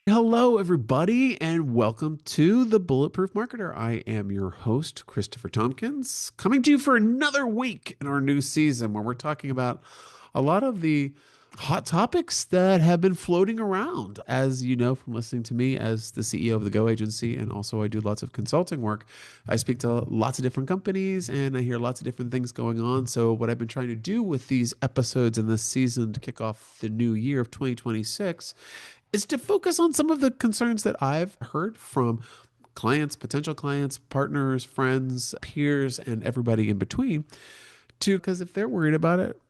Hello, everybody, and welcome to the Bulletproof Marketer. I am your host, Christopher Tompkins, coming to you for another week in our new season where we're talking about a lot of the hot topics that have been floating around. As you know from listening to me as the CEO of the Go Agency, and also I do lots of consulting work, I speak to lots of different companies and I hear lots of different things going on. So, what I've been trying to do with these episodes in this season to kick off the new year of 2026 is to focus on some of the concerns that I've heard from clients, potential clients, partners, friends, peers, and everybody in between. Because if they're worried about it,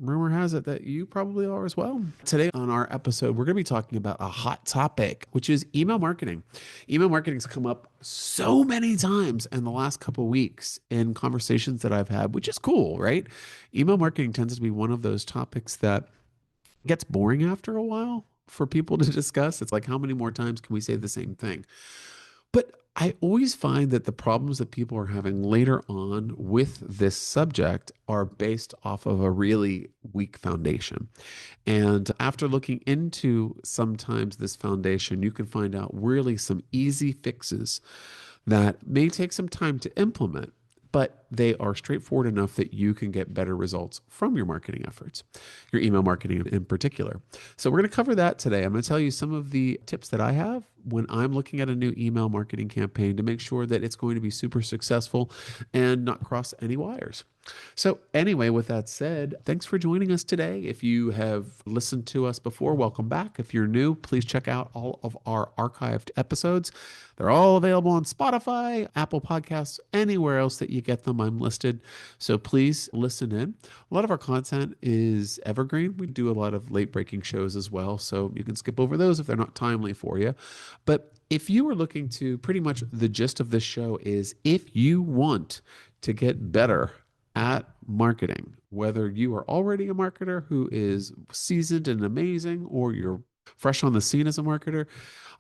rumor has it that you probably are as well. Today on our episode, we're going to be talking about a hot topic, which is email marketing. Email marketing has come up so many times in the last couple of weeks in conversations that I've had, which is cool, right? Email marketing tends to be one of those topics that gets boring after a while for people to discuss. It's like, how many more times can we say the same thing? But I always find that the problems that people are having later on with this subject are based off of a really weak foundation. And after looking into sometimes this foundation, you can find out really some easy fixes that may take some time to implement, but they are straightforward enough that you can get better results from your marketing efforts, your email marketing in particular. So, we're going to cover that today. I'm going to tell you some of the tips that I have when I'm looking at a new email marketing campaign to make sure that it's going to be super successful and not cross any wires. So, anyway, with that said, thanks for joining us today. If you have listened to us before, welcome back. If you're new, please check out all of our archived episodes. They're all available on Spotify, Apple Podcasts, anywhere else that you get them. I'm listed. So please listen in. A lot of our content is evergreen. We do a lot of late breaking shows as well. So you can skip over those if they're not timely for you. But if you are looking to, pretty much the gist of this show is if you want to get better at marketing, whether you are already a marketer who is seasoned and amazing, or you're fresh on the scene as a marketer,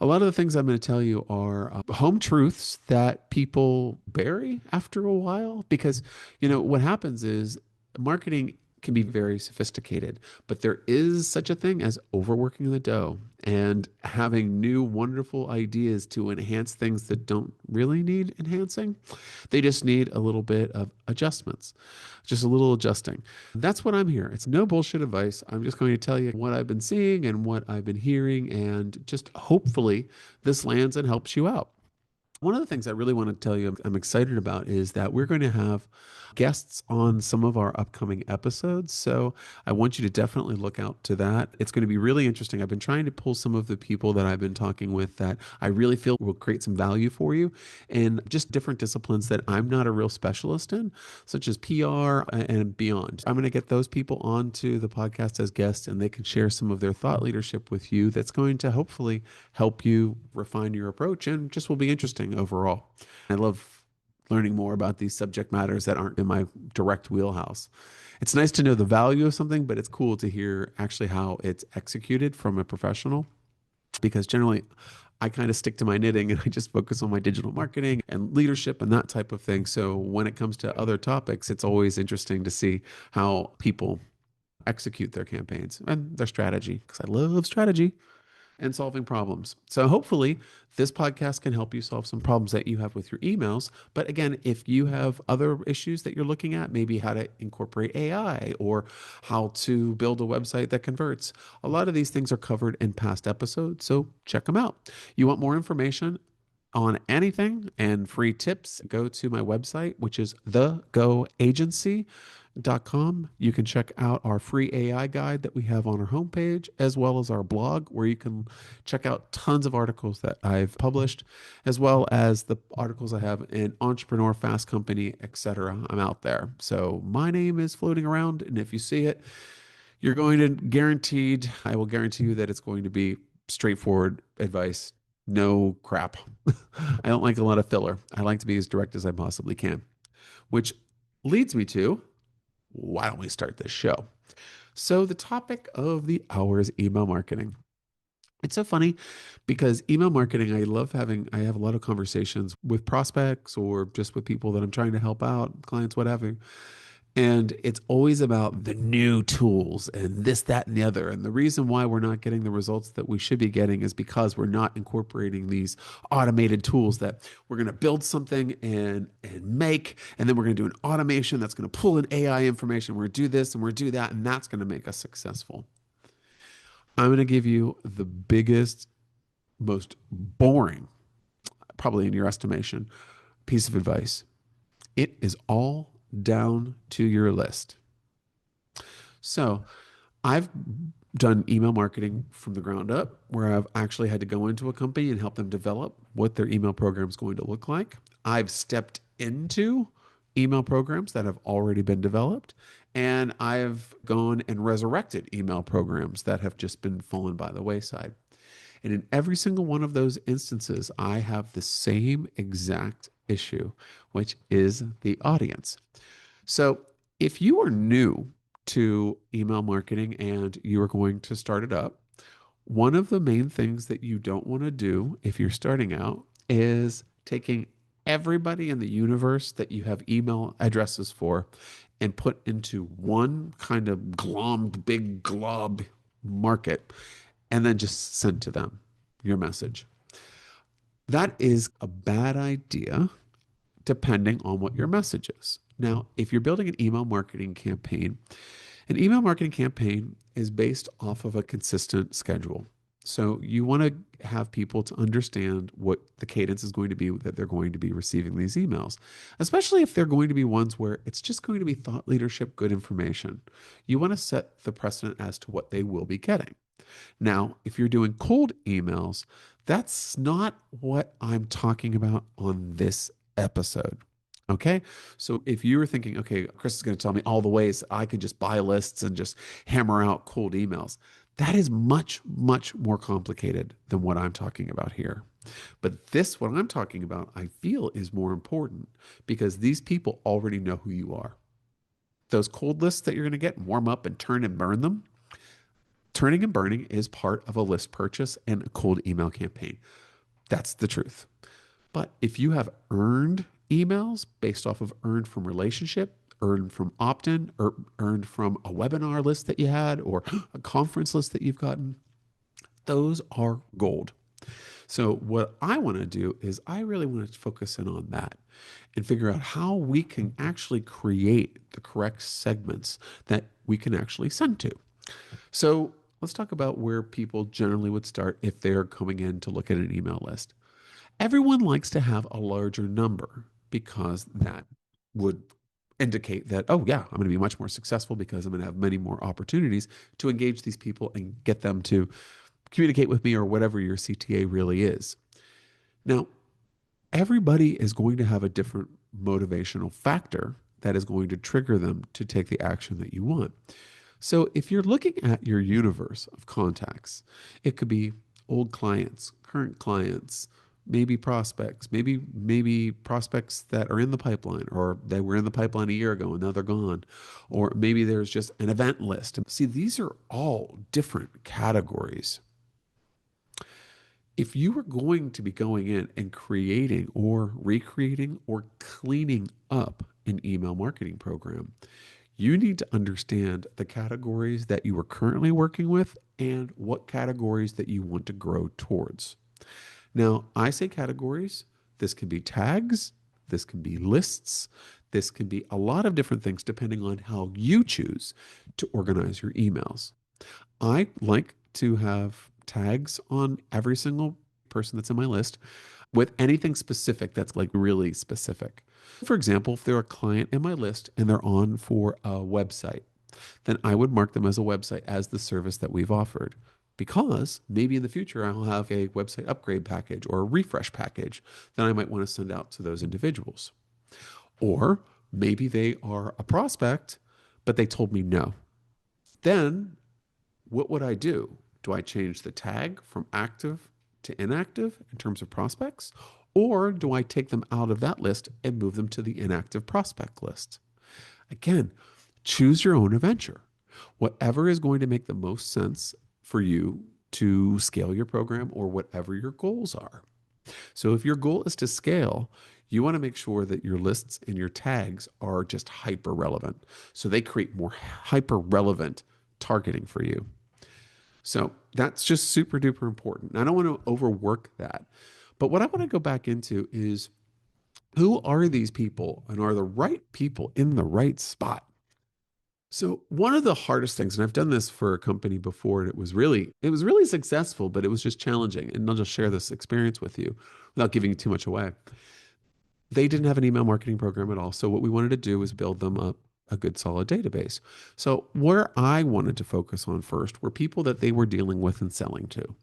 a lot of the things I'm going to tell you are home truths that people bury after a while. Because, what happens is marketing can be very sophisticated, but there is such a thing as overworking the dough and having new wonderful ideas to enhance things that don't really need enhancing. They just need a little bit of adjustments, just a little adjusting. That's what I'm here. It's no bullshit advice. I'm just going to tell you what I've been seeing and what I've been hearing, and just hopefully this lands and helps you out. One of the things I really want to tell you I'm excited about is that we're going to have guests on some of our upcoming episodes. So I want you to definitely look out to that. It's going to be really interesting. I've been trying to pull some of the people that I've been talking with that I really feel will create some value for you in just different disciplines that I'm not a real specialist in, such as PR and beyond. I'm going to get those people onto the podcast as guests, and they can share some of their thought leadership with you that's going to hopefully help you refine your approach and just will be interesting overall. I love learning more about these subject matters that aren't in my direct wheelhouse. It's nice to know the value of something, but it's cool to hear actually how it's executed from a professional, because generally I kind of stick to my knitting and I just focus on my digital marketing and leadership and that type of thing. So when it comes to other topics, it's always interesting to see how people execute their campaigns and their strategy, because I love strategy and solving problems. So hopefully this podcast can help you solve some problems that you have with your emails. But again, if you have other issues that you're looking at, maybe how to incorporate AI or how to build a website that converts, a lot of these things are covered in past episodes. So check them out. You want more information on anything and free tips, go to my website, which is thegoagency.com. You can check out our free AI guide that we have on our homepage, as well as our blog, where you can check out tons of articles that I've published, as well as the articles I have in Entrepreneur, Fast Company, etc. I'm out there. So my name is floating around, and if you see it, you're going to I will guarantee you that it's going to be straightforward advice. No crap. I don't like a lot of filler. I like to be as direct as I possibly can, which leads me to, why don't we start this show? So the topic of the hour is email marketing. It's so funny because email marketing, I have a lot of conversations with prospects or just with people that I'm trying to help out, clients, whatever. And it's always about the new tools and this, that, and the other. And the reason why we're not getting the results that we should be getting is because we're not incorporating these automated tools that we're going to build something and make, and then we're going to do an automation that's going to pull in AI information. We're going to do this and we're going to do that, and that's going to make us successful. I'm going to give you the biggest, most boring, probably in your estimation, piece of advice. It is all down to your list. So I've done email marketing from the ground up, where I've actually had to go into a company and help them develop what their email program is going to look like. I've stepped into email programs that have already been developed, and I've gone and resurrected email programs that have just been fallen by the wayside. And in every single one of those instances, I have the same exact issue, which is the audience. So if you are new to email marketing and you are going to start it up, one of the main things that you don't want to do if you're starting out is taking everybody in the universe that you have email addresses for and put into one kind of glommed, big glob market and then just send to them your message. That is a bad idea depending on what your message is. Now, if you're building an email marketing campaign is based off of a consistent schedule. So you want to have people to understand what the cadence is going to be that they're going to be receiving these emails, especially if they're going to be ones where it's just going to be thought leadership, good information. You want to set the precedent as to what they will be getting. Now, if you're doing cold emails, that's not what I'm talking about on this episode. Okay. So if you were thinking, okay, Chris is going to tell me all the ways I could just buy lists and just hammer out cold emails, that is much, much more complicated than what I'm talking about here. But this, what I'm talking about, I feel is more important because these people already know who you are. Those cold lists that you're going to get, warm up and turn and burn them. Turning and burning is part of a list purchase and a cold email campaign. That's the truth. But if you have earned emails based off of earned from relationship, earned from opt-in, or earned from a webinar list that you had, or a conference list that you've gotten, those are gold. So what I want to do is I really want to focus in on that and figure out how we can actually create the correct segments that we can actually send to. So let's talk about where people generally would start if they're coming in to look at an email list. Everyone likes to have a larger number because that would indicate that, oh, yeah, I'm going to be much more successful because I'm going to have many more opportunities to engage these people and get them to communicate with me or whatever your CTA really is. Now, everybody is going to have a different motivational factor that is going to trigger them to take the action that you want. So if you're looking at your universe of contacts, it could be old clients, current clients, maybe prospects, maybe prospects that are in the pipeline or they were in the pipeline a year ago and now they're gone, or maybe there's just an event list. See, these are all different categories. If you are going to be going in and creating or recreating or cleaning up an email marketing program, you need to understand the categories that you are currently working with and what categories that you want to grow towards. Now, I say categories. This can be tags, this can be lists, this can be a lot of different things depending on how you choose to organize your emails. I like to have tags on every single person that's in my list with anything specific that's like really specific. For example, if they're a client in my list and they're on for a website, then I would mark them as a website as the service that we've offered. Because maybe in the future I'll have a website upgrade package or a refresh package that I might want to send out to those individuals. Or maybe they are a prospect, but they told me no. Then what would I do? Do I change the tag from active to inactive in terms of prospects? Or do I take them out of that list and move them to the inactive prospect list? Again, choose your own adventure. Whatever is going to make the most sense for you to scale your program or whatever your goals are. So if your goal is to scale, You want to make sure that your lists and your tags are just hyper relevant. So they create more hyper relevant targeting for you. So that's just super duper important. And I don't want to overwork that. But what I want to go back into is who are these people and are the right people in the right spot? So one of the hardest things, and I've done this for a company before, and it was really successful, but it was just challenging. And I'll just share this experience with you without giving too much away. They didn't have an email marketing program at all. So what we wanted to do was build them up a good solid database. So where I wanted to focus on first were people that they were dealing with and selling to.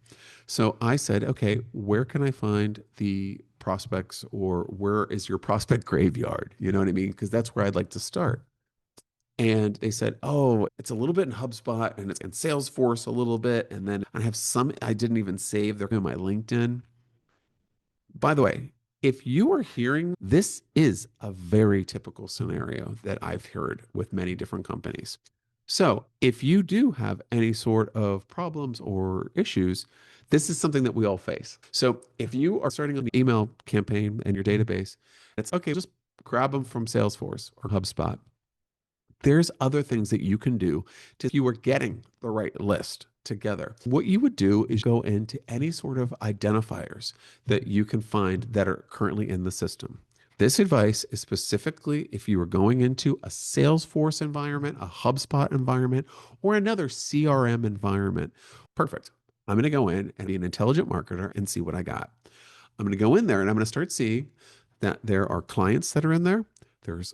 So I said, okay, where can I find the prospects, or where is your prospect graveyard? You know what I mean? Because that's where I'd like to start. And they said, oh, it's a little bit in HubSpot and it's in Salesforce a little bit. And then I have some I didn't even save. They're in my LinkedIn. By the way, if you are hearing this is a very typical scenario that I've heard with many different companies. So if you do have any sort of problems or issues, this is something that we all face. So if you are starting an email campaign in your database, it's okay, just grab them from Salesforce or HubSpot. There's other things that you can do to, if you are getting the right list together. What you would do is go into any sort of identifiers that you can find that are currently in the system. This advice is specifically if you are going into a Salesforce environment, a HubSpot environment, or another CRM environment. Perfect. I'm going to go in and be an intelligent marketer and see what I got. I'm going to go in there and I'm going to start seeing that there are clients that are in there. There's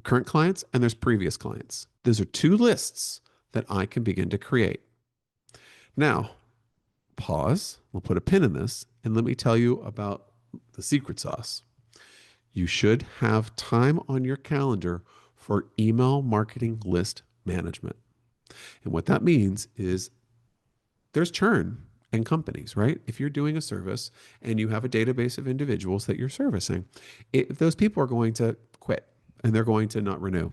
current clients and there's previous clients. Those are two lists that I can begin to create. Now, pause. We'll put a pin in this and let me tell you about the secret sauce. You should have time on your calendar for email marketing list management. And what that means is there's churn in companies, right? If you're doing a service and you have a database of individuals that you're servicing, those people are going to quit and they're going to not renew.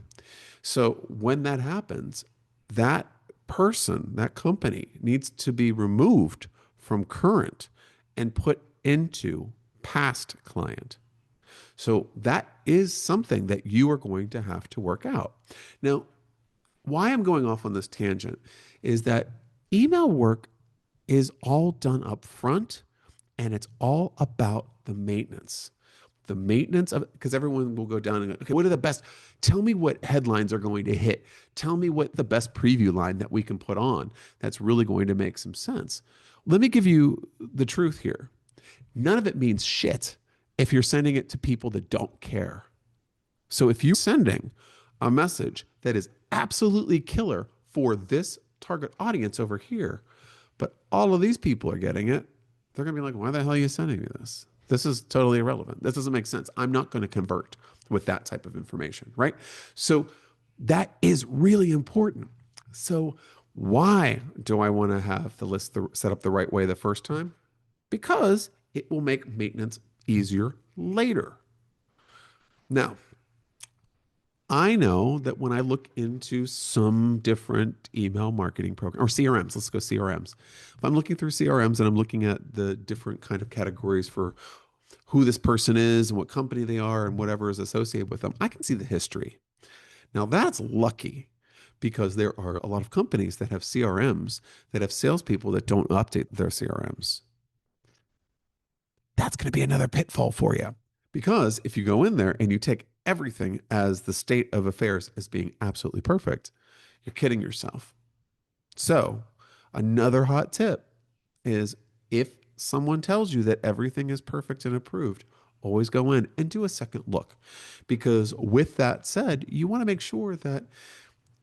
So when that happens, that person, that company needs to be removed from current and put into past client. So that is something that you are going to have to work out. Now, why I'm going off on this tangent is that email work is all done up front and it's all about the maintenance. The maintenance of, because everyone will go down and go, okay, what are the best? Tell me what headlines are going to hit. Tell me what the best preview line that we can put on that's really going to make some sense. Let me give you the truth here. None of it means shit if you're sending it to people that don't care. So if you're sending a message that is absolutely killer for this target audience over here, but all of these people are getting it, they're going to be like, why the hell are you sending me this? This is totally irrelevant. This doesn't make sense. I'm not going to convert with that type of information, right? So that is really important. So why do I want to have the list set up the right way the first time? Because it will make maintenance easier later. Now, I know that when I look into some different email marketing program or CRMs, let's go CRMs. If I'm looking through CRMs and I'm looking at the different kind of categories for who this person is and what company they are and whatever is associated with them, I can see the history. Now that's lucky because there are a lot of companies that have CRMs that have salespeople that don't update their CRMs. That's going to be another pitfall for you. Because if you go in there and you take everything as the state of affairs as being absolutely perfect, you're kidding yourself. So, another hot tip is if someone tells you that everything is perfect and approved, always go in and do a second look. Because with that said, you want to make sure that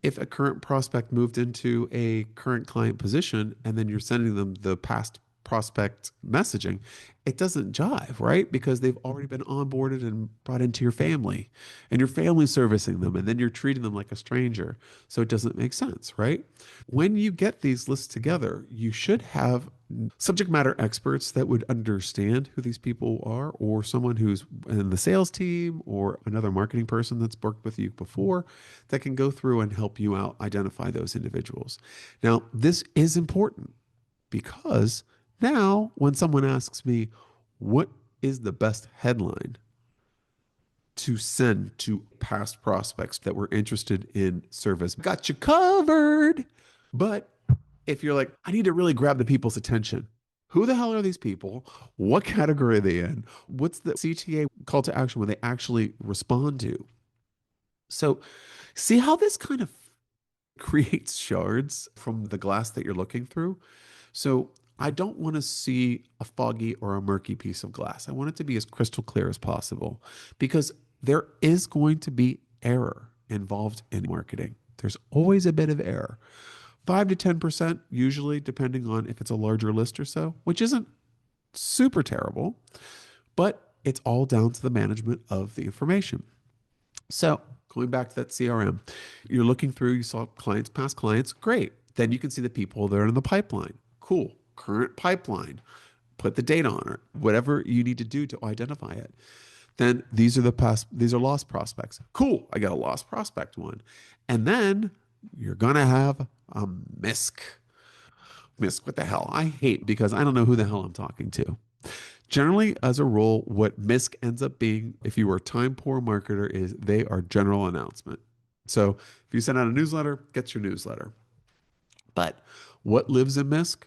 if a current prospect moved into a current client position and then you're sending them the past prospect messaging, it doesn't jive, right? Because they've already been onboarded and brought into your family and your family's servicing them and then you're treating them like a stranger. So it doesn't make sense, right? When you get these lists together, you should have subject matter experts that would understand who these people are, or someone who's in the sales team or another marketing person that's worked with you before that can go through and help you out identify those individuals. Now, this is important because now when someone asks me, what is the best headline? to send to past prospects that were interested in service. Got you covered. But if you're like, I need to really grab the people's attention. Who the hell are these people? What category are they in? What's the CTA call to action when they actually respond to? So, see how this kind of creates shards from the glass that you're looking through? So, I don't want to see a foggy or a murky piece of glass. I want it to be as crystal clear as possible because there is going to be error involved in marketing. There's always a bit of error. 5 to 10%, usually, depending on if it's a larger list or so, which isn't super terrible, but it's all down to the management of the information. So, going back to that CRM, you're looking through, you saw clients, past clients, great. Then you can see the people that are in the pipeline. Cool. Current pipeline. Put the date on it, whatever you need to do to identify it. Then these are lost prospects. Cool. I got a lost prospect one. And then you're gonna have a misc. Misc, what the hell? I hate because I don't know who the hell I'm talking to. Generally, as a rule, what MISC ends up being, if you are a time poor marketer, is they are general announcement. So if you send out a newsletter, get your newsletter. But what lives in MISC?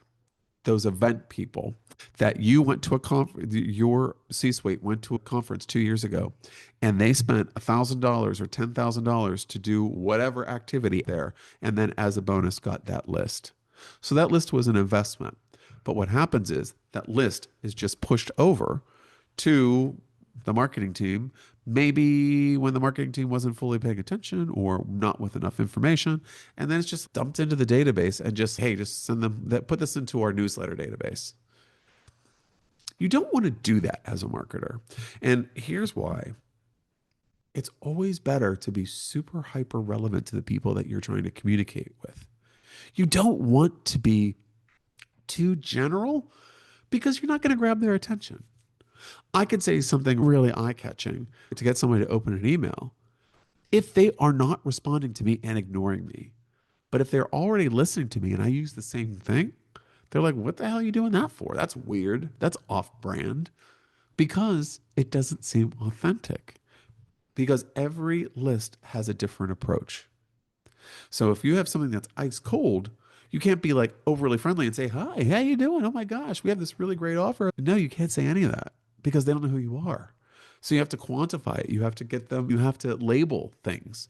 Those event people that you went to a conference, your C-suite went to a conference 2 years ago, and they spent $1,000 or $10,000 to do whatever activity there, and then as a bonus got that list. So that list was an investment. But what happens is that list is just pushed over to the marketing team, maybe when the marketing team wasn't fully paying attention or not with enough information. And then it's just dumped into the database and just, hey, just send them that, put this into our newsletter database. You don't want to do that as a marketer. And here's why. It's always better to be super hyper relevant to the people that you're trying to communicate with. You don't want to be too general because you're not going to grab their attention. I could say something really eye catching to get somebody to open an email if they are not responding to me and ignoring me. But if they're already listening to me and I use the same thing, they're like, what the hell are you doing that for? That's weird. That's off brand because it doesn't seem authentic. Because every list has a different approach. So if you have something that's ice cold, you can't be like overly friendly and say, hi, how you doing? Oh my gosh, we have this really great offer. No, you can't say any of that because they don't know who you are. So you have to quantify it. You have to get them, you have to label things.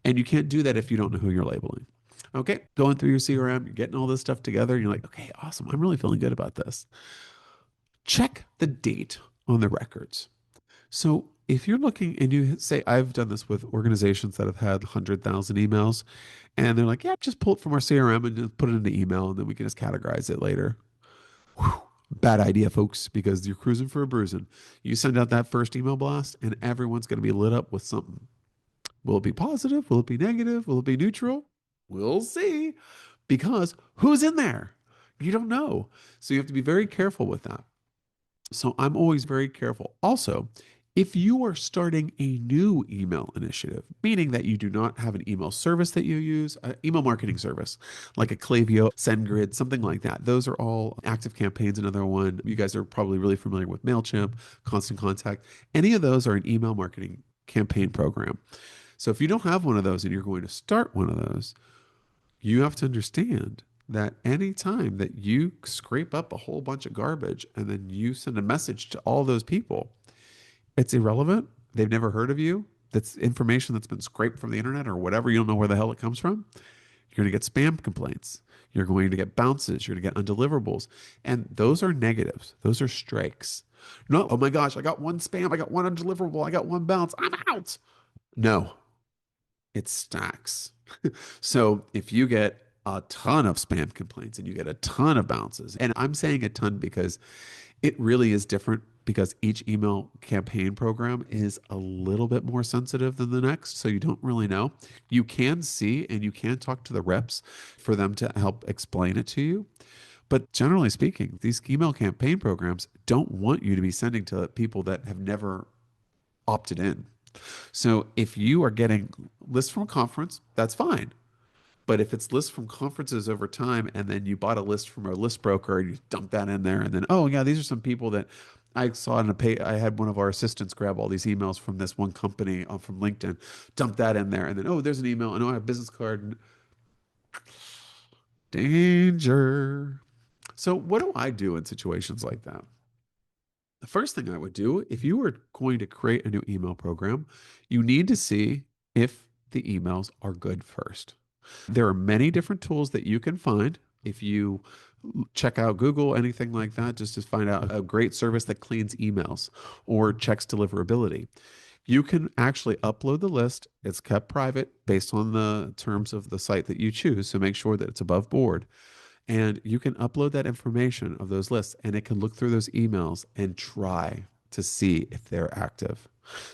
And you can't do that if you don't know who you're labeling. Okay, going through your CRM, you're getting all this stuff together, and you're like, okay, awesome. I'm really feeling good about this. Check the date on the records. So if you're looking and you say, I've done this with organizations that have had 100,000 emails, and they're like, yeah, just pull it from our CRM and just put it into email, and then we can just categorize it later. Whew. Bad idea, folks, because you're cruising for a bruising. You send out that first email blast, and everyone's going to be lit up with something. Will it be positive? Will it be negative? Will it be neutral? We'll see. Because who's in there? You don't know. So you have to be very careful with that. So I'm always very careful. Also, if you are starting a new email initiative, meaning that you do not have an email service that you use, an email marketing service like a Klaviyo, SendGrid, something like that. Those are all Active Campaign's another one. You guys are probably really familiar with MailChimp, Constant Contact. Any of those are an email marketing campaign program. So if you don't have one of those and you're going to start one of those, you have to understand that any time that you scrape up a whole bunch of garbage and then you send a message to all those people, it's irrelevant. They've never heard of you. That's information that's been scraped from the internet or whatever. You don't know where the hell it comes from. You're going to get spam complaints. You're going to get bounces. You're going to get undeliverables. And those are negatives. Those are strikes. No, oh my gosh, I got one spam. I got one undeliverable. I got one bounce. I'm out. No, it stacks. So if you get a ton of spam complaints and you get a ton of bounces, and I'm saying a ton because it really is different because each email campaign program is a little bit more sensitive than the next. So you don't really know. You can see and you can talk to the reps for them to help explain it to you. But generally speaking, these email campaign programs don't want you to be sending to people that have never opted in. So if you are getting lists from a conference, that's fine. But if it's lists from conferences over time, and then you bought a list from a list broker and you dump that in there, and then, oh, yeah, these are some people that I saw in a pay, I had one of our assistants grab all these emails from this one company from LinkedIn, dump that in there, and then, oh, there's an email. I know I have a business card. Danger. So, what do I do in situations like that? The first thing I would do, if you were going to create a new email program, you need to see if the emails are good first. There are many different tools that you can find. If you check out Google, anything like that, just to find out a great service that cleans emails or checks deliverability. You can actually upload the list. It's kept private based on the terms of the site that you choose. So make sure that it's above board. And you can upload that information of those lists and it can look through those emails and try to see if they're active.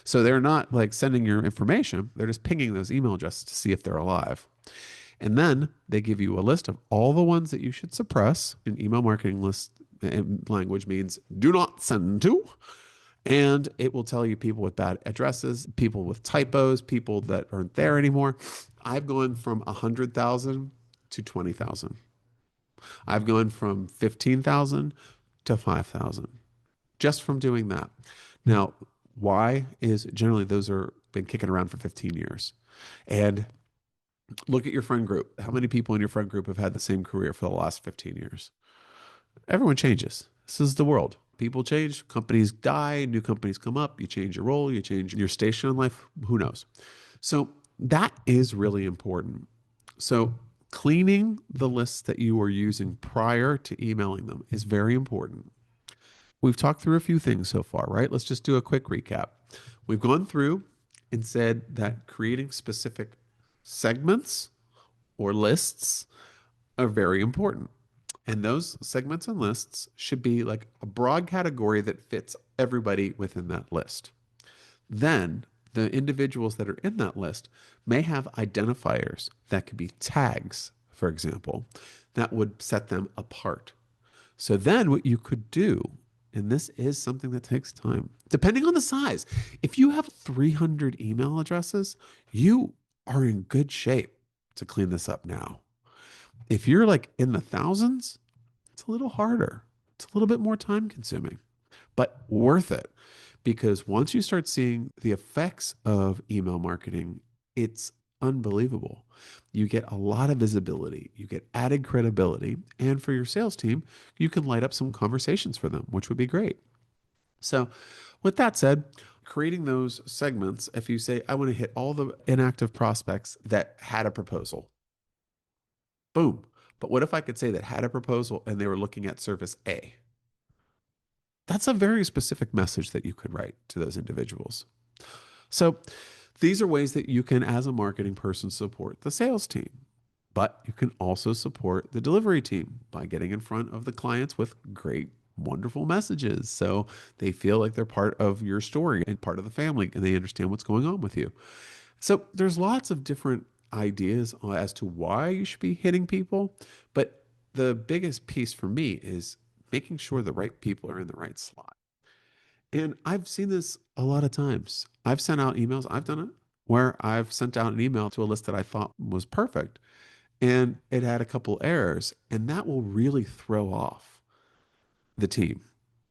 So they're not like sending your information, they're just pinging those email addresses to see if they're alive. And then they give you a list of all the ones that you should suppress. An email marketing list language means do not send to. And it will tell you people with bad addresses, people with typos, people that aren't there anymore. I've gone from 100,000 to 20,000. I've gone from 15,000 to 5,000 just from doing that. Now, why is generally those are been kicking around for 15 years. And look at your friend group. How many people in your friend group have had the same career for the last 15 years? Everyone changes. This is the world. People change, companies die, new companies come up, you change your role, you change your station in life, who knows? So that is really important. So cleaning the lists that you are using prior to emailing them is very important. We've talked through a few things so far, right? Let's just do a quick recap. We've gone through and said that creating specific segments or lists are very important. And those segments and lists should be like a broad category that fits everybody within that list. Then the individuals that are in that list may have identifiers that could be tags, for example, that would set them apart. So then what you could do, and this is something that takes time, depending on the size, if you have 300 email addresses, you are in good shape to clean this up now. If you're like in the thousands, it's a little harder. It's a little bit more time consuming, but worth it. Because once you start seeing the effects of email marketing, it's unbelievable. You get a lot of visibility, you get added credibility, and for your sales team, you can light up some conversations for them, which would be great. So, with that said, creating those segments, if you say, I want to hit all the inactive prospects that had a proposal, boom. But what if I could say that had a proposal and they were looking at service A? That's a very specific message that you could write to those individuals. So these are ways that you can, as a marketing person, support the sales team. But you can also support the delivery team by getting in front of the clients with great, wonderful messages. So they feel like they're part of your story and part of the family and they understand what's going on with you. So there's lots of different ideas as to why you should be hitting people. But the biggest piece for me is making sure the right people are in the right slot. And I've seen this a lot of times. I've sent out emails, I've done it, where I've sent out an email to a list that I thought was perfect and it had a couple errors. And that will really throw off the team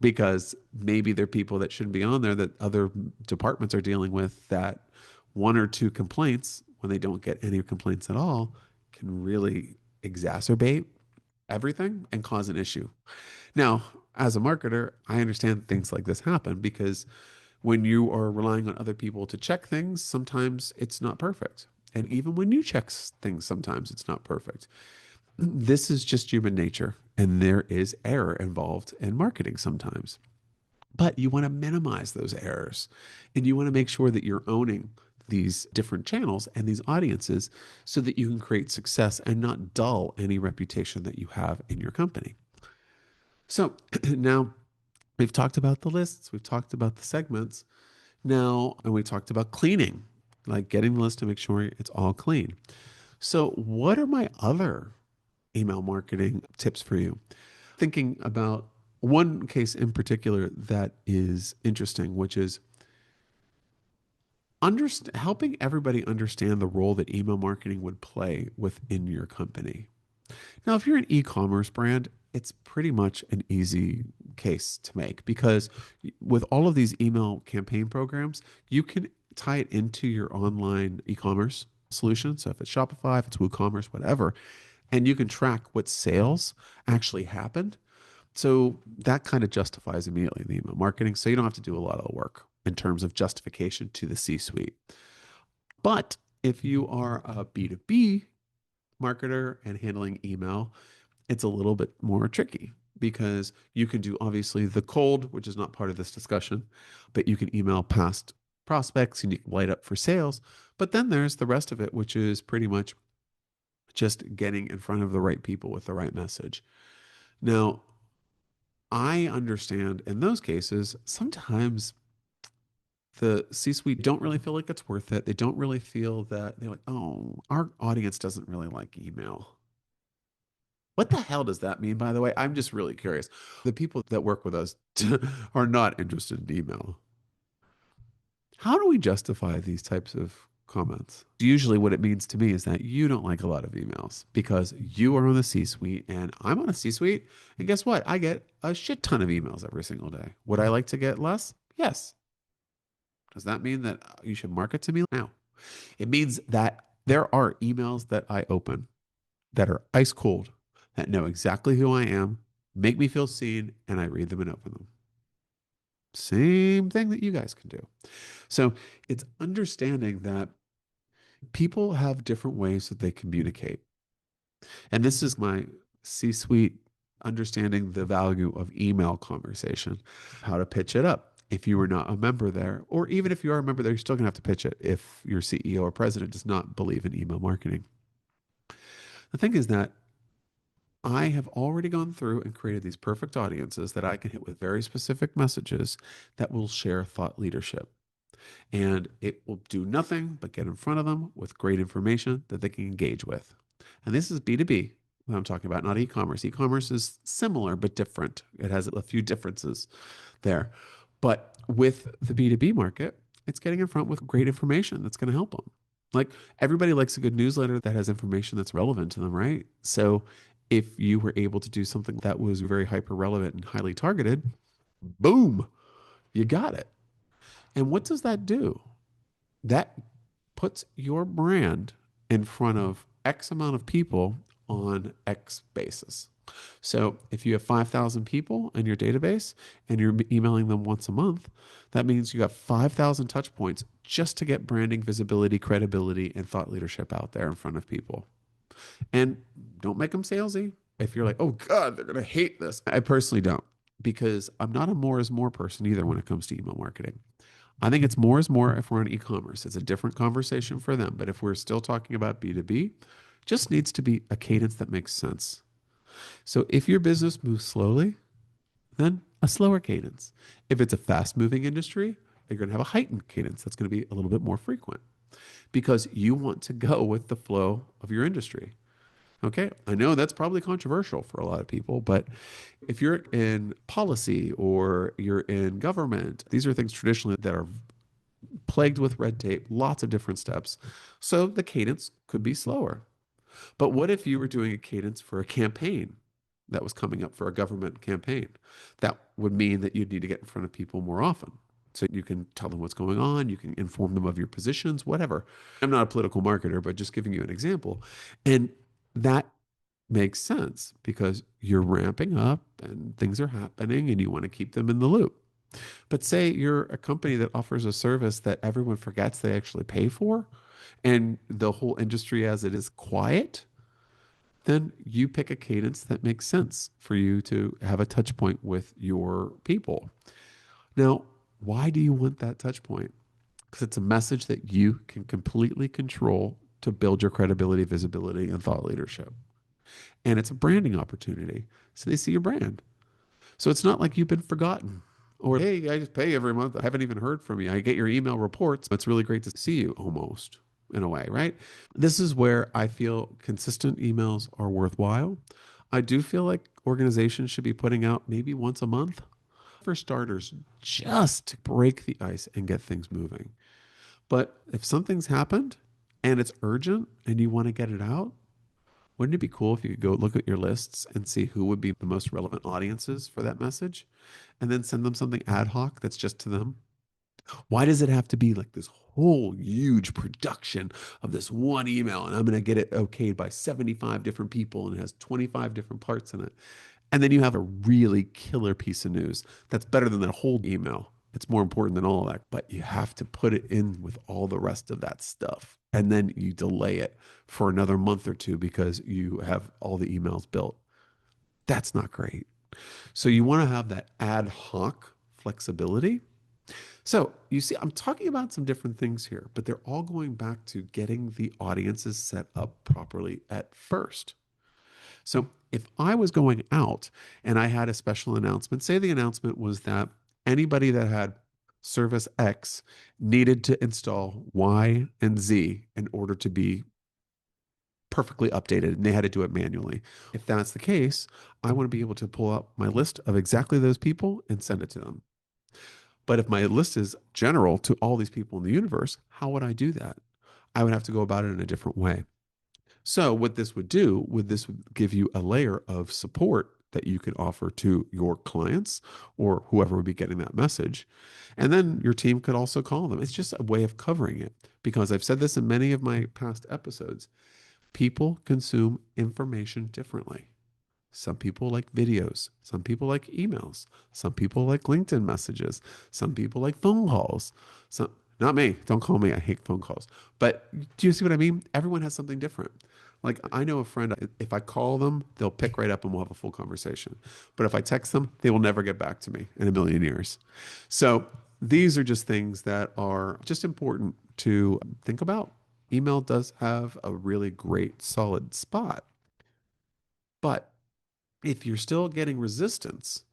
because maybe they're people that shouldn't be on there that other departments are dealing with that one or two complaints when they don't get any complaints at all can really exacerbate everything and cause an issue. Now, as a marketer, I understand things like this happen because when you are relying on other people to check things, sometimes it's not perfect. And even when you check things, sometimes it's not perfect. This is just human nature, and there is error involved in marketing sometimes. But you want to minimize those errors and you want to make sure that you're owning these different channels and these audiences so that you can create success and not dull any reputation that you have in your company. So now we've talked about the lists, we've talked about the segments. Now, and we talked about cleaning, like getting the list to make sure it's all clean. So, what are my other email marketing tips for you? Thinking about one case in particular that is interesting, which is helping everybody understand the role that email marketing would play within your company. Now, if you're an e commerce brand, it's pretty much an easy case to make because with all of these email campaign programs, you can tie it into your online e-commerce solution. So if it's Shopify, if it's WooCommerce, whatever, and you can track what sales actually happened. So that kind of justifies immediately the email marketing. So you don't have to do a lot of the work in terms of justification to the C suite. But if you are a B2B marketer and handling email, it's a little bit more tricky because you can do obviously the cold, which is not part of this discussion, but you can email past prospects and you can light up for sales. But then there's the rest of it, which is pretty much just getting in front of the right people with the right message. Now, I understand in those cases, sometimes the C suite don't really feel like it's worth it. They don't really feel that they're like, oh, our audience doesn't really like email. What the hell does that mean, by the way? I'm just really curious. The people that work with us are not interested in email. How do we justify these types of comments? Usually, what it means to me is that you don't like a lot of emails because you are on the C suite and I'm on a C suite. And guess what? I get a shit ton of emails every single day. Would I like to get less? Yes. Does that mean that you should market to me now? It means that there are emails that I open that are ice cold, that know exactly who I am, make me feel seen, and I read them and open them. Same thing that you guys can do. So it's understanding that people have different ways that they communicate. And this is my C suite understanding the value of email conversation, how to pitch it up. If you are not a member there, or even if you are a member there, you're still going to have to pitch it if your CEO or president does not believe in email marketing. The thing is that I have already gone through and created these perfect audiences that I can hit with very specific messages that will share thought leadership. And it will do nothing but get in front of them with great information that they can engage with. And this is B2B that I'm talking about, not e-commerce. E-commerce is similar but different. It has a few differences there. But with the B2B market, it's getting in front with great information that's going to help them. Like everybody likes a good newsletter that has information that's relevant to them, right? So if you were able to do something that was very hyper relevant and highly targeted, boom, you got it. And what does that do? That puts your brand in front of X amount of people on X basis. So if you have 5,000 people in your database and you're emailing them once a month, that means you got 5,000 touch points just to get branding, visibility, credibility, and thought leadership out there in front of people. And don't make them salesy. If you're like, oh God, they're going to hate this. I personally don't because I'm not a more is more person either when it comes to email marketing. I think it's more is more if we're on e-commerce. It's a different conversation for them. But if we're still talking about B2B, just needs to be a cadence that makes sense. So if your business moves slowly, then a slower cadence. If it's a fast moving industry, you're going to have a heightened cadence that's going to be a little bit more frequent because you want to go with the flow of your industry. Okay, I know that's probably controversial for a lot of people, but if you're in policy or you're in government, these are things traditionally that are plagued with red tape, lots of different steps. So the cadence could be slower. But what if you were doing a cadence for a campaign that was coming up for a government campaign? That would mean that you'd need to get in front of people more often. So you can tell them what's going on, you can inform them of your positions, whatever. I'm not a political marketer, but just giving you an example. And that makes sense because you're ramping up and things are happening and you want to keep them in the loop. But say you're a company that offers a service that everyone forgets they actually pay for and the whole industry as it is quiet, then you pick a cadence that makes sense for you to have a touch point with your people. Now, why do you want that touch point? Because it's a message that you can completely control to build your credibility, visibility, and thought leadership. And it's a branding opportunity. So they see your brand. So it's not like you've been forgotten. Or, hey, I just pay every month. I haven't even heard from you. I get your email reports. It's really great to see you almost in a way, right? This is where I feel consistent emails are worthwhile. I do feel like organizations should be putting out maybe once a month for starters, just to break the ice and get things moving. But if something's happened and it's urgent and you want to get it out, Wouldn't it be cool if you could go look at your lists and see who would be the most relevant audiences for that message and then send them something ad hoc that's just to them? Why does it have to be like this whole huge production of this one email and I'm going to get it okayed by 75 different people and it has 25 different parts in it? And then you have a really killer piece of news that's better than that whole email. It's more important than all of that, but you have to put it in with all the rest of that stuff. And then you delay it for another month or two because you have all the emails built. That's not great. So you want to have that ad hoc flexibility. So you see, I'm talking about some different things here, but they're all going back to getting the audiences set up properly at first. So if I was going out and I had a special announcement, say the announcement was that anybody that had service X needed to install Y and Z in order to be perfectly updated and they had to do it manually. If that's the case, I want to be able to pull up my list of exactly those people and send it to them. But if my list is general to all these people in the universe, how would I do that? I would have to go about it in a different way. So what this would do, would this would give you a layer of support that you could offer to your clients or whoever would be getting that message. And then your team could also call them. It's just a way of covering it because I've said this in many of my past episodes. People consume information differently. Some people like videos. Some people like emails. Some people like LinkedIn messages. Some people like phone calls. Some, not me. Don't call me. I hate phone calls. But do you see what I mean? Everyone has something different. Like I know a friend, if I call them, they'll pick right up and we'll have a full conversation. But if I text them, they will never get back to me in a million years. So these are just things that are just important to think about. Email does have a really great solid spot. But if you're still getting resistance,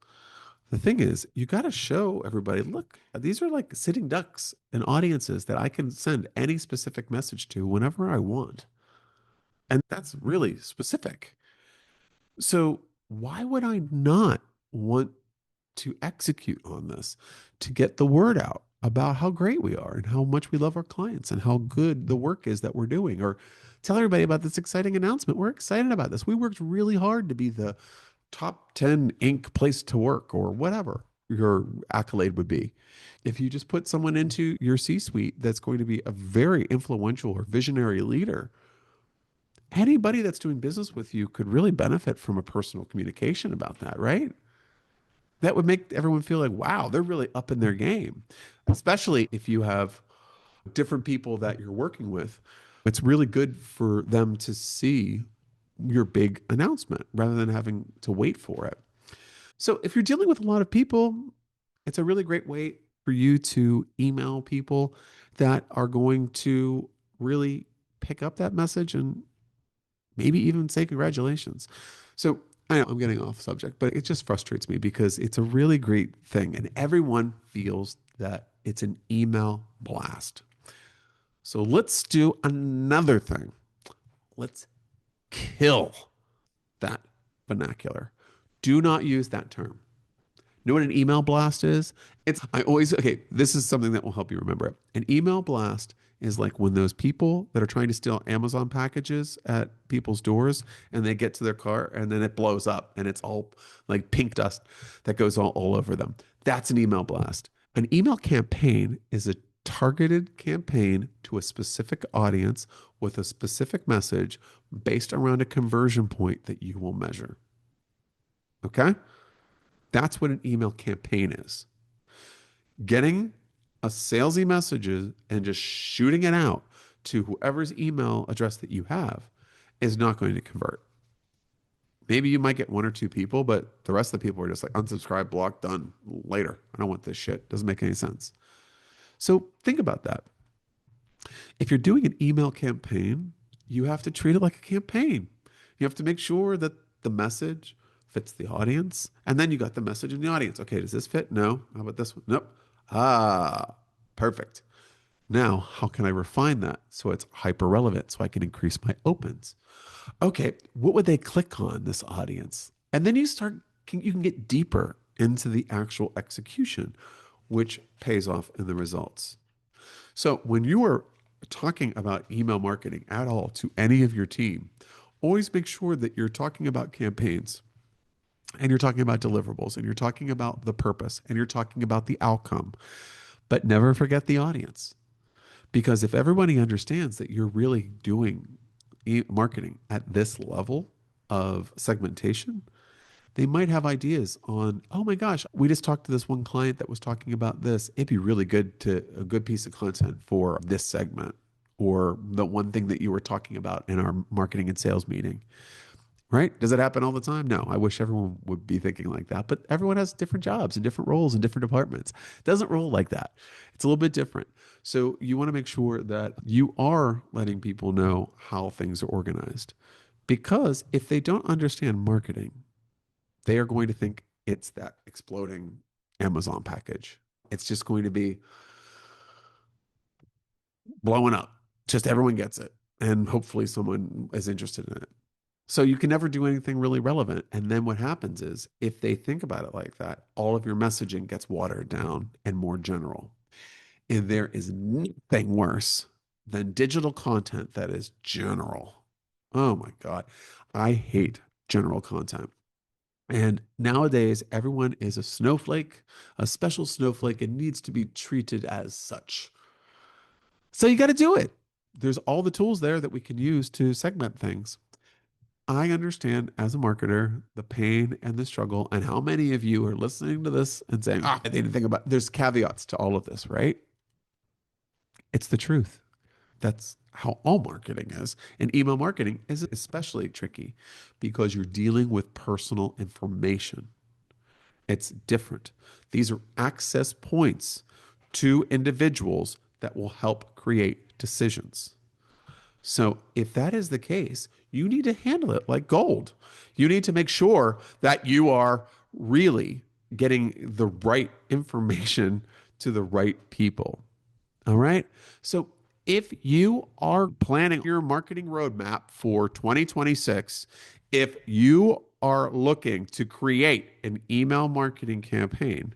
the thing is, you got to show everybody, look, these are like sitting ducks and audiences that I can send any specific message to whenever I want. And that's really specific. So why would I not want to execute on this to get the word out about how great we are and how much we love our clients and how good the work is that we're doing? Or tell everybody about this exciting announcement. We're excited about this. We worked really hard to be the top 10 Inc. place to work or whatever your accolade would be. If you just put someone into your C suite that's going to be a very influential or visionary leader, anybody that's doing business with you could really benefit from a personal communication about that, right? That would make everyone feel like, wow, they're really up in their game, especially if you have different people that you're working with. It's really good for them to see your big announcement rather than having to wait for it. So if you're dealing with a lot of people, it's a really great way for you to email people that are going to really pick up that message and maybe even say congratulations. So I know I'm getting off subject, but it just frustrates me because it's a really great thing and everyone feels that it's an email blast. So let's do another thing. Let's kill that vernacular. Do not use that term. You know what an email blast is? I always, okay, this is something that will help you remember it. An email blast is like when those people that are trying to steal Amazon packages at people's doors and they get to their car and then it blows up and it's all like pink dust that goes all over them. That's an email blast. An email campaign is a targeted campaign to a specific audience with a specific message based around a conversion point that you will measure. Okay? That's what an email campaign is. Getting a salesy message and just shooting it out to whoever's email address that you have is not going to convert. Maybe you might get one or two people, but the rest of the people are just like unsubscribe, block, done, later. I don't want this shit. Doesn't make any sense. So think about that. If you're doing an email campaign, you have to treat it like a campaign. You have to make sure that the message fits the audience. And then you got the message in the audience. Okay, does this fit? No. How about this one? Nope. Ah, perfect. Now, how can I refine that so it's hyper relevant so I can increase my opens? Okay, what would they click on this audience? And then you can get deeper into the actual execution, which pays off in the results. So when you are talking about email marketing at all to any of your team, always make sure that you're talking about campaigns and you're talking about deliverables and you're talking about the purpose and you're talking about the outcome, but never forget the audience. Because if everybody understands that you're really doing marketing at this level of segmentation, they might have ideas on, oh my gosh, we just talked to this one client that was talking about this. It'd be really good to a good piece of content for this segment or the one thing that you were talking about in our marketing and sales meeting. Right? Does it happen all the time? No. I wish everyone would be thinking like that, but everyone has different jobs and different roles in different departments. It doesn't roll like that. It's a little bit different. So you want to make sure that you are letting people know how things are organized. Because if they don't understand marketing, they are going to think it's that exploding Amazon package. It's just going to be blowing up. Just everyone gets it. And hopefully someone is interested in it. So you can never do anything really relevant. And then what happens is if they think about it like that, all of your messaging gets watered down and more general. And there is nothing worse than digital content that is general. Oh my God. I hate general content. And nowadays, everyone is a snowflake, a special snowflake, and needs to be treated as such. So you got to do it. There's all the tools there that we can use to segment things. I understand as a marketer the pain and the struggle, and how many of you are listening to this and saying, ah, they didn't think about there's caveats to all of this, right? It's the truth. That's how all marketing is. And email marketing is especially tricky because you're dealing with personal information. It's different. These are access points to individuals that will help create decisions. So if that is the case, you need to handle it like gold. You need to make sure that you are really getting the right information to the right people. All right. So if you are planning your marketing roadmap for 2026, if you are looking to create an email marketing campaign,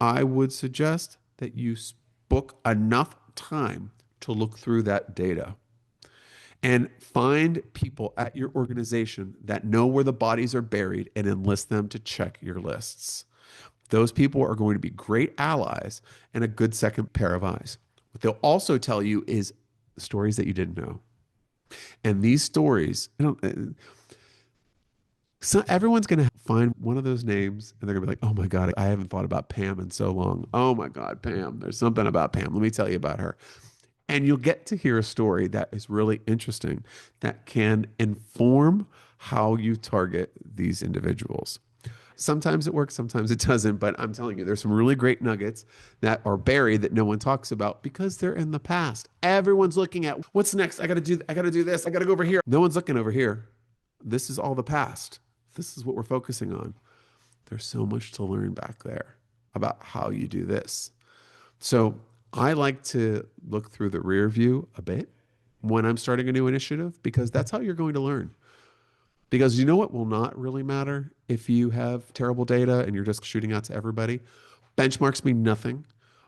I would suggest that you book enough time to look through that data and find people at your organization that know where the bodies are buried and enlist them to check your lists. Those people are going to be great allies and a good second pair of eyes. What they'll also tell you is stories that you didn't know. And these stories, so everyone's going to find one of those names and they're going to be like, oh my God, I haven't thought about Pam in so long. Oh my God, Pam, there's something about Pam. Let me tell you about her. And you'll get to hear a story that is really interesting that can inform how you target these individuals. Sometimes it works, sometimes it doesn't, but I'm telling you, there's some really great nuggets that are buried that no one talks about because they're in the past. Everyone's looking at what's next. I got to do this. I got to go over here. No one's looking over here. This is all the past. This is what we're focusing on. There's so much to learn back there about how you do this. So I like to look through the rear view a bit when I'm starting a new initiative because that's how you're going to learn. Because you know what will not really matter if you have terrible data and you're just shooting out to everybody? Benchmarks mean nothing.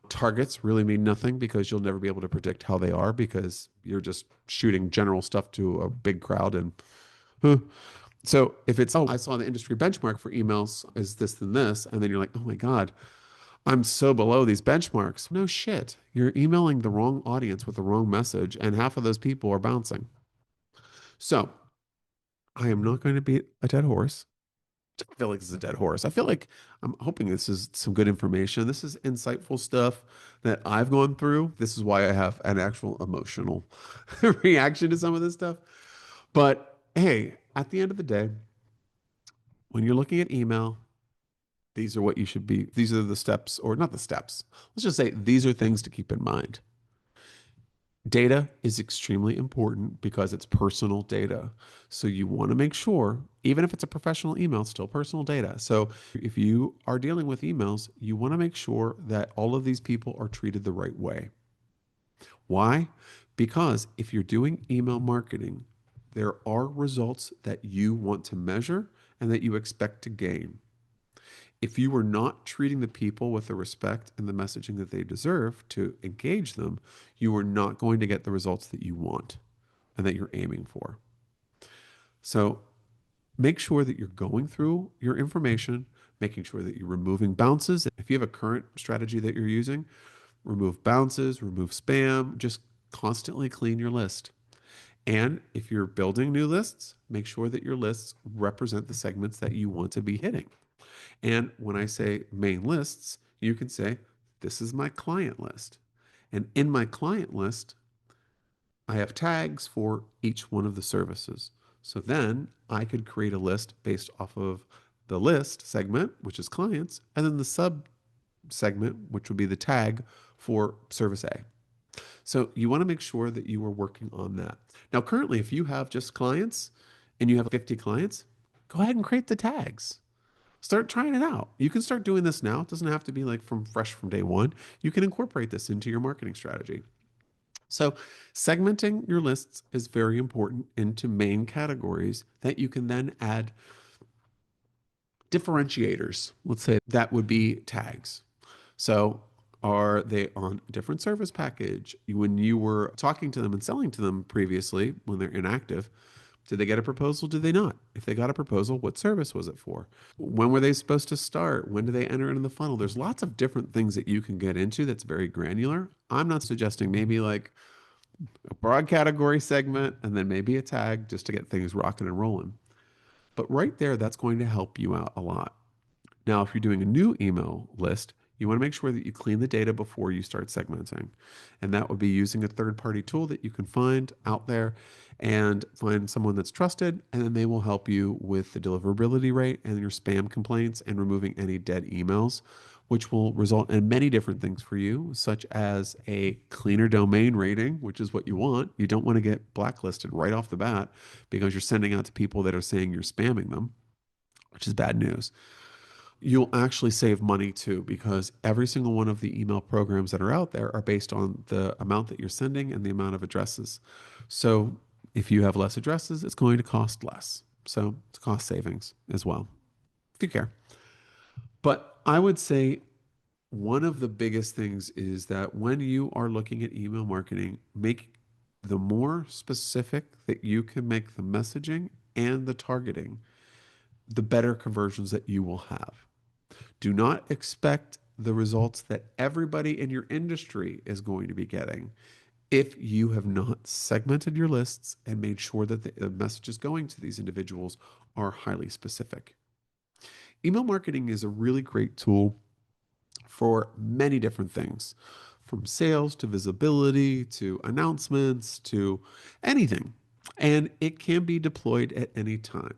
Targets really mean nothing because you'll never be able to predict how they are because you're just shooting general stuff to a big crowd. And huh. So if it's, oh, I saw the industry benchmark for emails is this and this, and then you're like, oh my God, I'm so below these benchmarks. No shit. You're emailing the wrong audience with the wrong message, and half of those people are bouncing. So I am not going to beat a dead horse. I feel like this is a dead horse. I feel like I'm hoping this is some good information. This is insightful stuff that I've gone through. This is why I have an actual emotional reaction to some of this stuff. But hey, at the end of the day, when you're looking at email, these are what you should be. These are the steps, or not the steps. Let's just say these are things to keep in mind. Data is extremely important because it's personal data. So you want to make sure, even if it's a professional email, it's still personal data. So if you are dealing with emails, you want to make sure that all of these people are treated the right way. Why? Because if you're doing email marketing, there are results that you want to measure and that you expect to gain. If you are not treating the people with the respect and the messaging that they deserve to engage them, you are not going to get the results that you want and that you're aiming for. So make sure that you're going through your information, making sure that you're removing bounces. If you have a current strategy that you're using, remove bounces, remove spam, just constantly clean your list. And if you're building new lists, make sure that your lists represent the segments that you want to be hitting. And when I say main lists, you can say, this is my client list. And in my client list, I have tags for each one of the services. So then I could create a list based off of the list segment, which is clients, and then the sub segment, which would be the tag for service A. So you want to make sure that you are working on that. Now, currently, if you have just clients and you have 50 clients, go ahead and create the tags. Start trying it out. You can start doing this now. It doesn't have to be like from fresh from day one. You can incorporate this into your marketing strategy. So, segmenting your lists is very important into main categories that you can then add differentiators. Let's say that would be tags. So, are they on a different service package? When you were talking to them and selling to them previously, when they're inactive, did they get a proposal? Did they not? If they got a proposal, what service was it for? When were they supposed to start? When do they enter into the funnel? There's lots of different things that you can get into that's very granular. I'm not suggesting maybe like a broad category segment and then maybe a tag just to get things rocking and rolling. But right there, that's going to help you out a lot. Now, if you're doing a new email list, you want to make sure that you clean the data before you start segmenting. And that would be using a third party tool that you can find out there and find someone that's trusted. And then they will help you with the deliverability rate and your spam complaints and removing any dead emails, which will result in many different things for you, such as a cleaner domain rating, which is what you want. You don't want to get blacklisted right off the bat because you're sending out to people that are saying you're spamming them, which is bad news. You'll actually save money too, because every single one of the email programs that are out there are based on the amount that you're sending and the amount of addresses. So if you have less addresses, it's going to cost less. So it's cost savings as well, if you care. But I would say one of the biggest things is that when you are looking at email marketing, make the more specific that you can make the messaging and the targeting, the better conversions that you will have. Do not expect the results that everybody in your industry is going to be getting if you have not segmented your lists and made sure that the messages going to these individuals are highly specific. Email marketing is a really great tool for many different things, from sales to visibility to announcements to anything. And it can be deployed at any time.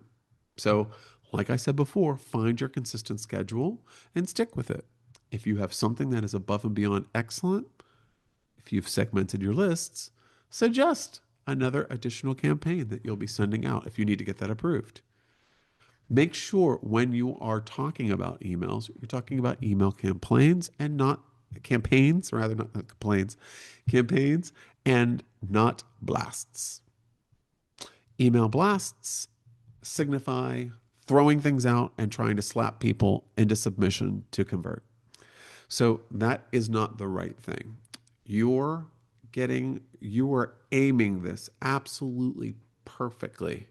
So, like I said before, find your consistent schedule and stick with it. If you have something that is above and beyond excellent, if you've segmented your lists, suggest another additional campaign that you'll be sending out if you need to get that approved. Make sure when you are talking about emails, you're talking about email campaigns and not campaigns, rather not complaints, campaigns and not blasts. Email blasts signify throwing things out and trying to slap people into submission to convert. So that is not the right thing. You are aiming this absolutely perfectly.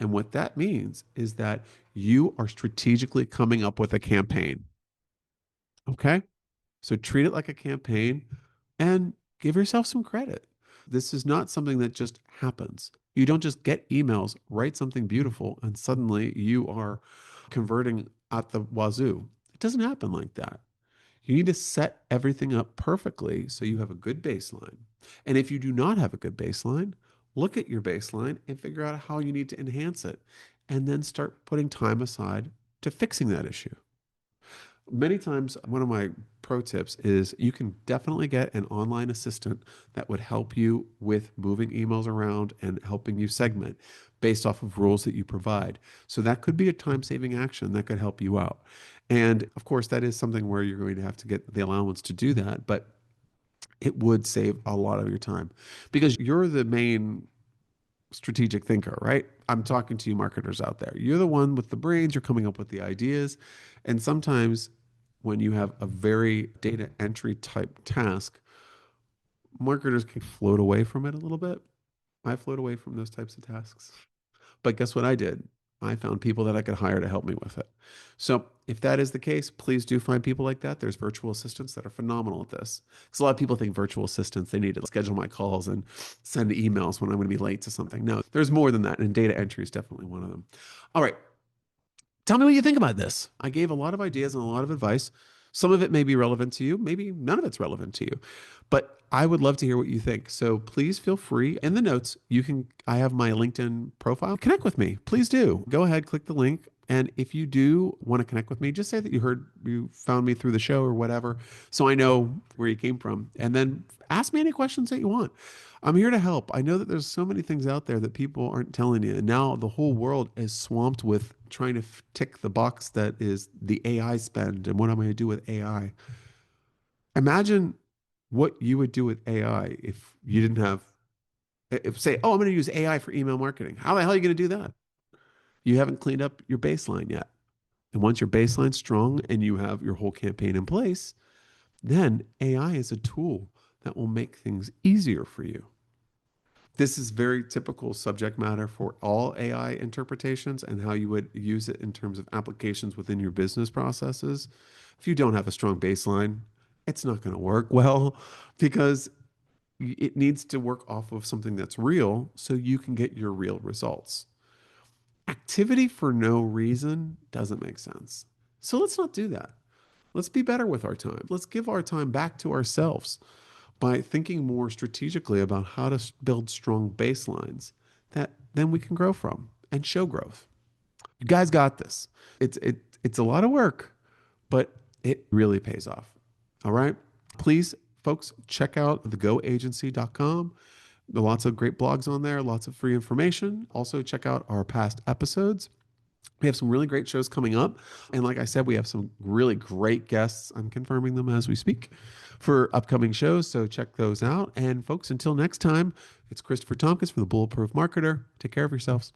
And what that means is that you are strategically coming up with a campaign. Okay. So treat it like a campaign and give yourself some credit. This is not something that just happens. You don't just get emails, write something beautiful, and suddenly you are converting at the wazoo. It doesn't happen like that. You need to set everything up perfectly so you have a good baseline. And if you do not have a good baseline, look at your baseline and figure out how you need to enhance it, and then start putting time aside to fixing that issue. Many times, one of my pro tips is you can definitely get an online assistant that would help you with moving emails around and helping you segment based off of rules that you provide. So that could be a time saving action that could help you out. And of course, that is something where you're going to have to get the allowance to do that, but it would save a lot of your time because you're the main strategic thinker, right? I'm talking to you marketers out there. You're the one with the brains, you're coming up with the ideas. And sometimes when you have a very data entry type task, marketers can float away from it a little bit. I float away from those types of tasks. But guess what I did? I found people that I could hire to help me with it. So if that is the case, please do find people like that. There's virtual assistants that are phenomenal at this. Because a lot of people think virtual assistants, they need to schedule my calls and send emails when I'm going to be late to something. No, there's more than that. And data entry is definitely one of them. All right. Tell me what you think about this. I gave a lot of ideas and a lot of advice. Some of it may be relevant to you, maybe none of it's relevant to you, but I would love to hear what you think. So please feel free. In the notes, I have my LinkedIn profile. Connect with me. Please do. Go ahead, click the link. And if you do want to connect with me, just say that you found me through the show or whatever, so I know where you came from. And then ask me any questions that you want. I'm here to help. I know that there's so many things out there that people aren't telling you. And now the whole world is swamped with trying to tick the box that is the AI spend and what am I going to do with AI. Imagine what you would do with AI if you didn't have, if say, oh, I'm going to use AI for email marketing. How the hell are you going to do that? You haven't cleaned up your baseline yet. And once your baseline's strong and you have your whole campaign in place, then AI is a tool that will make things easier for you. This is very typical subject matter for all AI interpretations and how you would use it in terms of applications within your business processes. If you don't have a strong baseline, it's not going to work well because it needs to work off of something that's real so you can get your real results. Activity for no reason doesn't make sense. So let's not do that. Let's be better with our time. Let's give our time back to ourselves by thinking more strategically about how to build strong baselines that then we can grow from and show growth. You guys got this. It's a lot of work, but it really pays off. All right? Please, folks, check out thegoagency.com. There are lots of great blogs on there, lots of free information. Also, check out our past episodes. We have some really great shows coming up. And like I said, we have some really great guests. I'm confirming them as we speak for upcoming shows. So check those out. And folks, until next time, it's Christopher Tompkins for the Bulletproof Marketer. Take care of yourselves.